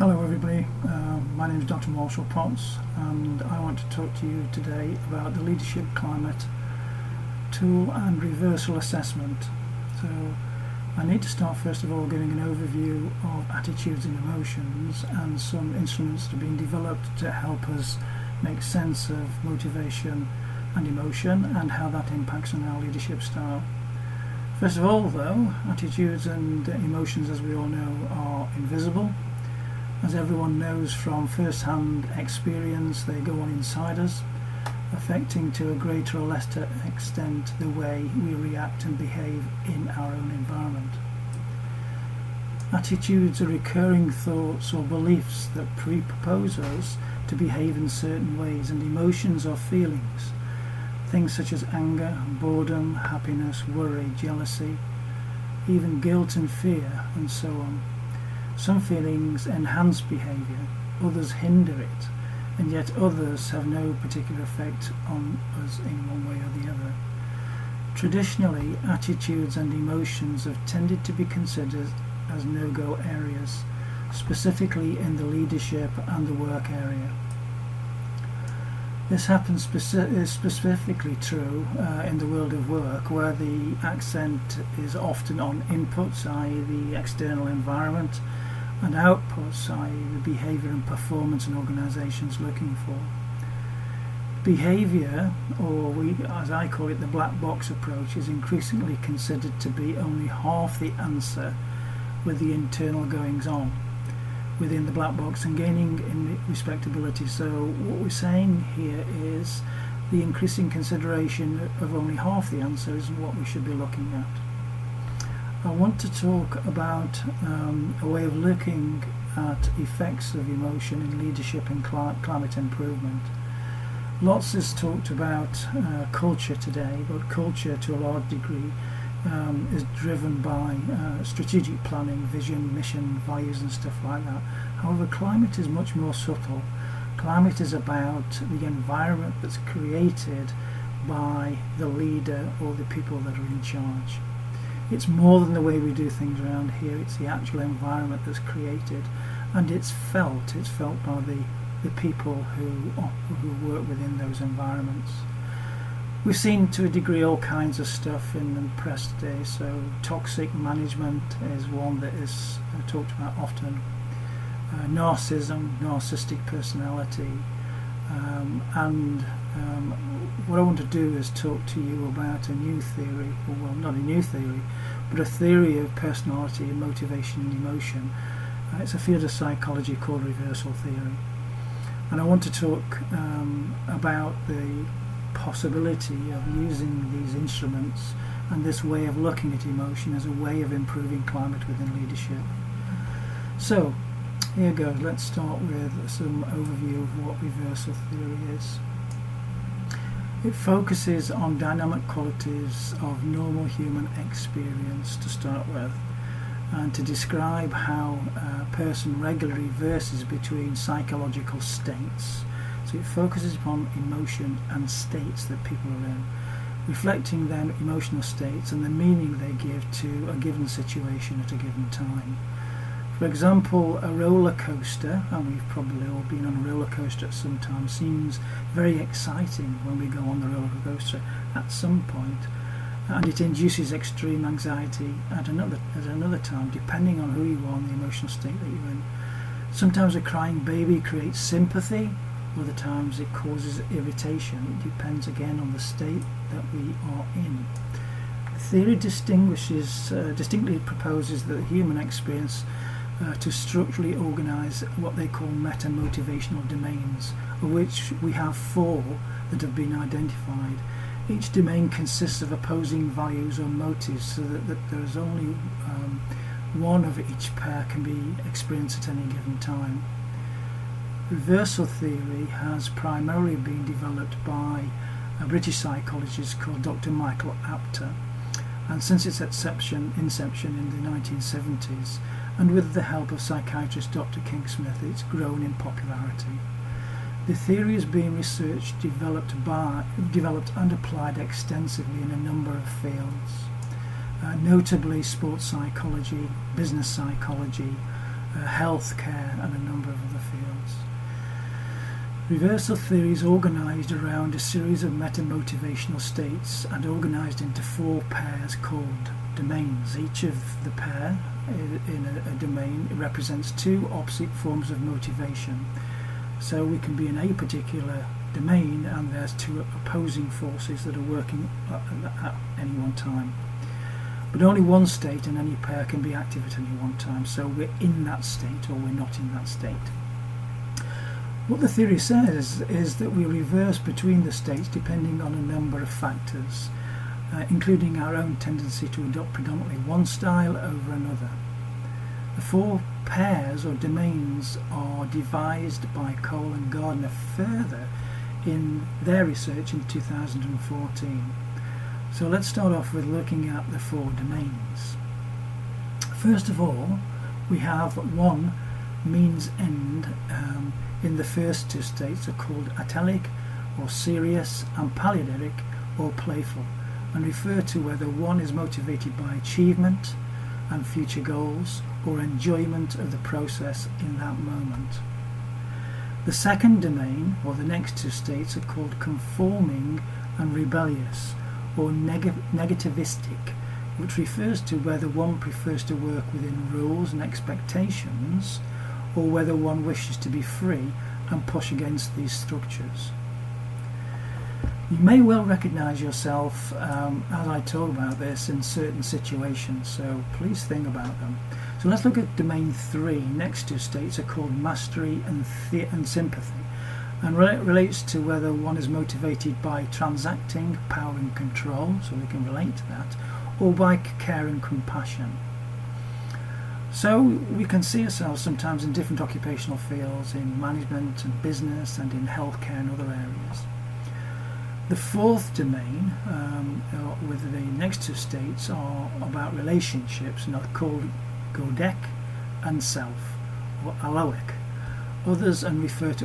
Hello everybody, my name is Dr. Marshall Potts and I want to talk to you today about the leadership climate tool and reversal assessment. So I need to start first of all giving an overview of attitudes and emotions and some instruments that have been developed to help us make sense of motivation and emotion and how that impacts on our leadership style. First of all though, attitudes and emotions, as we all know, are invisible. As everyone knows from first-hand experience, they go on inside us, affecting to a greater or lesser extent the way we react and behave in our own environment. Attitudes are recurring thoughts or beliefs that predispose us to behave in certain ways, and emotions are feelings. Things such as anger, boredom, happiness, worry, jealousy, even guilt and fear, and so on. Some feelings enhance behaviour, others hinder it, and yet others have no particular effect on us in one way or the other. Traditionally, attitudes and emotions have tended to be considered as no-go areas, specifically in the leadership and the work area. This happens is specifically true in the world of work, where the accent is often on inputs, i.e. the external environment, and outputs, i.e. the behaviour and performance an organisation is looking for. Behaviour, or as I call it, the black box approach, is increasingly considered to be only half the answer with the internal goings on within the black box and gaining in respectability. So what we're saying here is the increasing consideration of only half the answer is what we should be looking at. I want to talk about a way of looking at effects of emotion in leadership and climate improvement. Lots is talked about culture today, but culture to a large degree is driven by strategic planning, vision, mission, values and stuff like that. However, climate is much more subtle. Climate is about the environment that's created by the leader or the people that are in charge. It's more than the way we do things around here, it's the actual environment that's created, and it's felt by the people who work within those environments. We've seen to a degree all kinds of stuff in the press today, so toxic management is one that is talked about often. Narcissism, narcissistic personality, and what I want to do is talk to you about a new theory, well not a new theory, but a theory of personality and motivation and emotion. It's a field of psychology called reversal theory. And I want to talk about the possibility of using these instruments and this way of looking at emotion as a way of improving climate within leadership. So here goes. Let's start with some overview of what reversal theory is. It focuses on dynamic qualities of normal human experience to start with, and to describe how a person regularly reverses between psychological states. So it focuses upon emotion and states that people are in, reflecting then emotional states and the meaning they give to a given situation at a given time. For example, a roller coaster, and we've probably all been on a roller coaster at some time, seems very exciting when we go on the roller coaster at some point, and it induces extreme anxiety at another time, depending on who you are and the emotional state that you're in. Sometimes a crying baby creates sympathy, other times it causes irritation. It depends again on the state that we are in. The theory distinctly proposes that the human experience to structurally organise what they call meta-motivational domains, of which we have 4 that have been identified. Each domain consists of opposing values or motives, so that there is only one of each pair can be experienced at any given time. Reversal theory has primarily been developed by a British psychologist called Dr. Michael Apter, and since its inception in the 1970s, and with the help of psychiatrist Dr. King Smith, it's grown in popularity. The theory is being researched, developed and applied extensively in a number of fields, notably sports psychology, business psychology, healthcare, and a number of other fields. Reversal theory is organised around a series of meta-motivational states and organised into 4 pairs called domains. Each of the pair in a domain represents 2 opposite forms of motivation. So we can be in a particular domain and there's 2 opposing forces that are working at any one time. But only one state in any pair can be active at any one time, so we're in that state or we're not in that state. What the theory says is that we reverse between the states depending on a number of factors, including our own tendency to adopt predominantly one style over another. The 4 pairs or domains are devised by Cole and Gardner further in their research in 2014. So let's start off with looking at the 4 domains. First of all, we have 1 means end. In the first 2 states are called atelic or serious and palliatoric or playful, and refer to whether one is motivated by achievement and future goals or enjoyment of the process in that moment. The second domain, or the next 2 states, are called conforming and rebellious or negativistic, which refers to whether one prefers to work within rules and expectations or whether one wishes to be free and push against these structures. You may well recognise yourself as I talk about this in certain situations, so please think about them. So let's look at domain 3. Next 2 states are called mastery and sympathy, and relates to whether one is motivated by transacting, power and control, so we can relate to that, or by care and compassion. So we can see ourselves sometimes in different occupational fields, in management and business and in healthcare and other areas. The 4th domain, with the next 2 states, are about relationships, and are called Godek and self, or aloic. Others and refers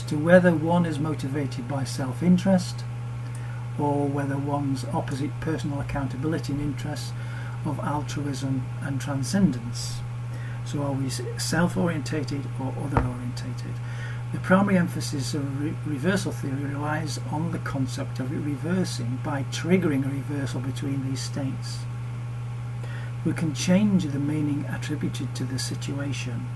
to whether one is motivated by self-interest or whether one's opposite personal accountability and interests of altruism and transcendence. So are we self-orientated or other-orientated? The primary emphasis of reversal theory relies on the concept of reversing by triggering a reversal between these states. We can change the meaning attributed to the situation.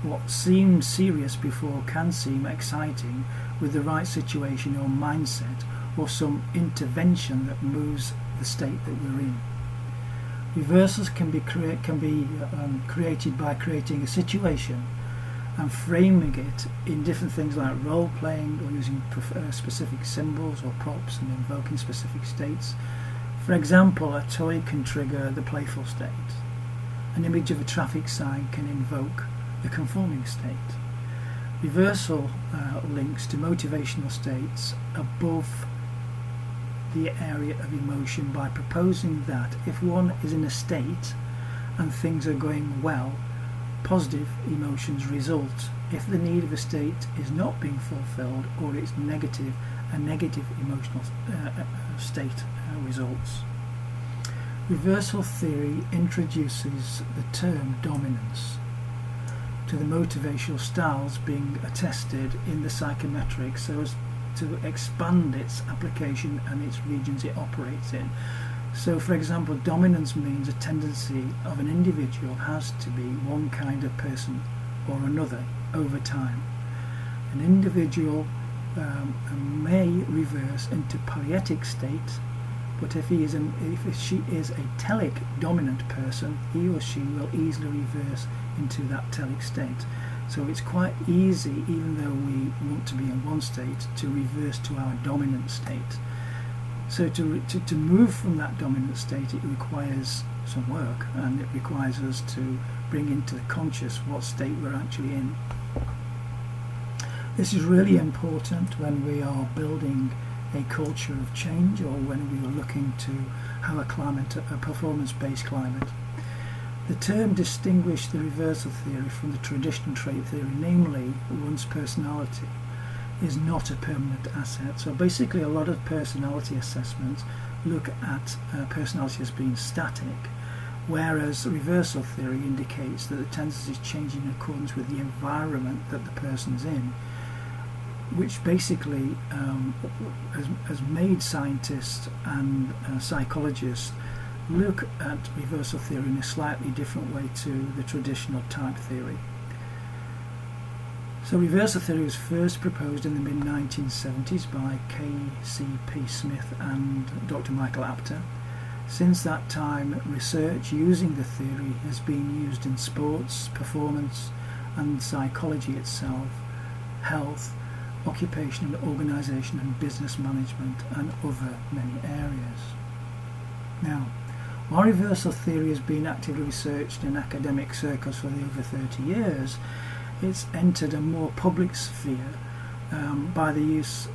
What seemed serious before can seem exciting with the right situation or mindset or some intervention that moves the state that we're in. Reversals can be created by creating a situation and framing it in different things like role-playing or using specific symbols or props and invoking specific states. For example, a toy can trigger the playful state. An image of a traffic sign can invoke the conforming state. Reversal links to motivational states above the area of emotion by proposing that if one is in a state and things are going well, positive emotions result. If the need of a state is not being fulfilled or it's negative, a negative emotional state results. Reversal theory introduces the term dominance to the motivational styles being attested in the psychometric so as to expand its application and its regions it operates in. So, for example, dominance means a tendency of an individual has to be one kind of person or another over time. An individual may reverse into palliatic state, but if she is a telic dominant person, he or she will easily reverse into that telic state. So it's quite easy, even though we want to be in one state, to reverse to our dominant state. So to move from that dominant state, it requires some work, and it requires us to bring into the conscious what state we're actually in. This is really important when we are building a culture of change, or when we are looking to have a performance-based climate. The term distinguished the reversal theory from the traditional trait theory, namely one's personality is not a permanent asset. So basically a lot of personality assessments look at personality as being static, whereas reversal theory indicates that the tendencies change in accordance with the environment that the person's in, which basically has made scientists and psychologists look at reversal theory in a slightly different way to the traditional type theory. So reversal theory was first proposed in the mid-1970s by K.C.P. Smith and Dr. Michael Apter. Since that time, research using the theory has been used in sports, performance and psychology itself, health, occupation and organisation and business management and other many areas. Now, while reversal theory has been actively researched in academic circles for over 30 years, it's entered a more public sphere by the use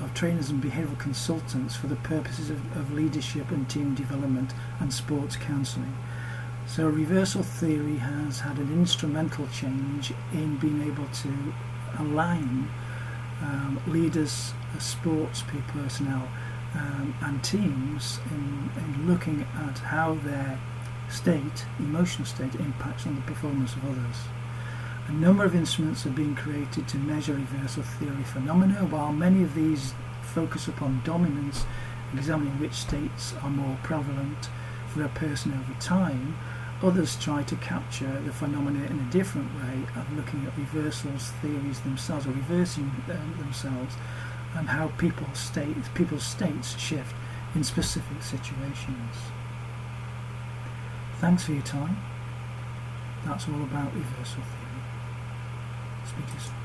of trainers and behavioural consultants for the purposes of leadership and team development and sports counselling. So reversal theory has had an instrumental change in being able to align leaders, sports personnel and teams in looking at how their emotional state impacts on the performance of others. A number of instruments are being created to measure reversal theory phenomena, while many of these focus upon dominance, examining which states are more prevalent for a person over time. Others try to capture the phenomena in a different way of looking at reversal theories themselves, or reversing themselves, and how people's states shift in specific situations. Thanks for your time. That's all about reversal theory. Speak to you soon.